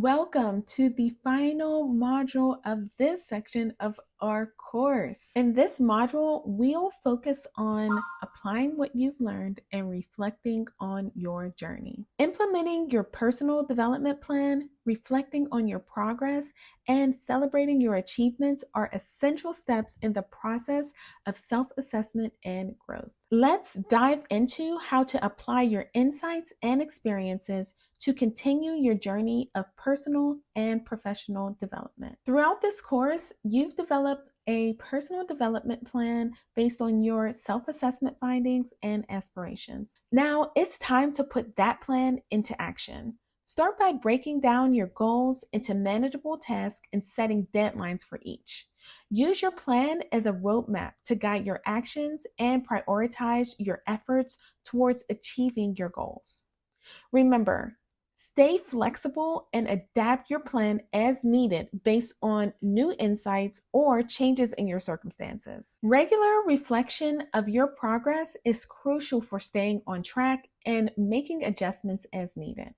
Welcome to the final module of this section of our course. In this module, we'll focus on applying what you've learned and reflecting on your journey. Implementing your personal development plan, reflecting on your progress, and celebrating your achievements are essential steps in the process of self-assessment and growth. Let's dive into how to apply your insights and experiences to continue your journey of personal and professional development. Throughout this course, you've developed a personal development plan based on your self-assessment findings and aspirations. Now it's time to put that plan into action. Start by breaking down your goals into manageable tasks and setting deadlines for each. Use your plan as a roadmap to guide your actions and prioritize your efforts towards achieving your goals. Remember, stay flexible and adapt your plan as needed based on new insights or changes in your circumstances. Regular reflection of your progress is crucial for staying on track and making adjustments as needed.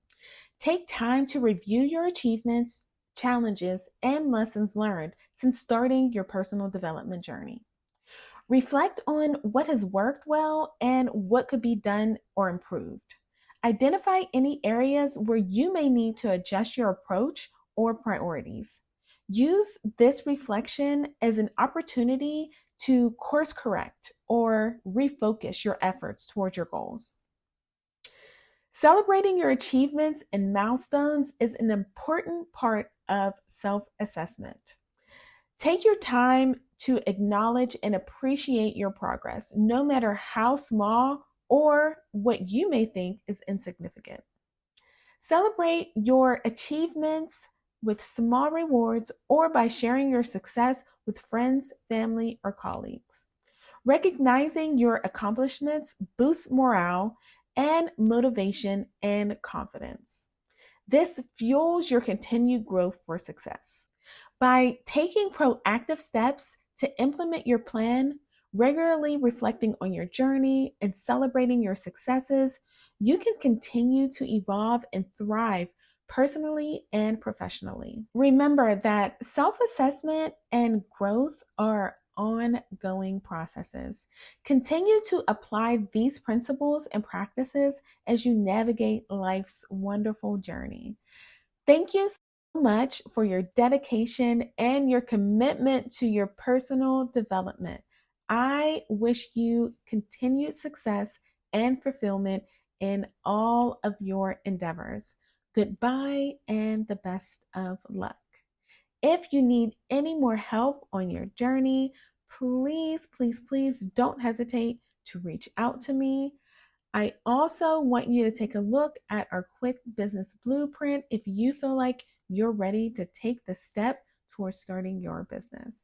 Take time to review your achievements, challenges, and lessons learned since starting your personal development journey. Reflect on what has worked well and what could be done or improved. Identify any areas where you may need to adjust your approach or priorities. Use this reflection as an opportunity to course correct or refocus your efforts toward your goals. Celebrating your achievements and milestones is an important part of self-assessment. Take your time to acknowledge and appreciate your progress, no matter how small or what you may think is insignificant. Celebrate your achievements with small rewards or by sharing your success with friends, family, or colleagues. Recognizing your accomplishments boosts morale and motivation and confidence. This fuels your continued growth for success. By taking proactive steps to implement your plan, regularly reflecting on your journey, and celebrating your successes, you can continue to evolve and thrive personally and professionally. Remember that self-assessment and growth are ongoing processes. Continue to apply these principles and practices as you navigate life's wonderful journey. Thank you so much for your dedication and your commitment to your personal development. I wish you continued success and fulfillment in all of your endeavors. Goodbye and the best of luck. If you need any more help on your journey, please don't hesitate to reach out to me. I also want you to take a look at our quick business blueprint if you feel like you're ready to take the step towards starting your business.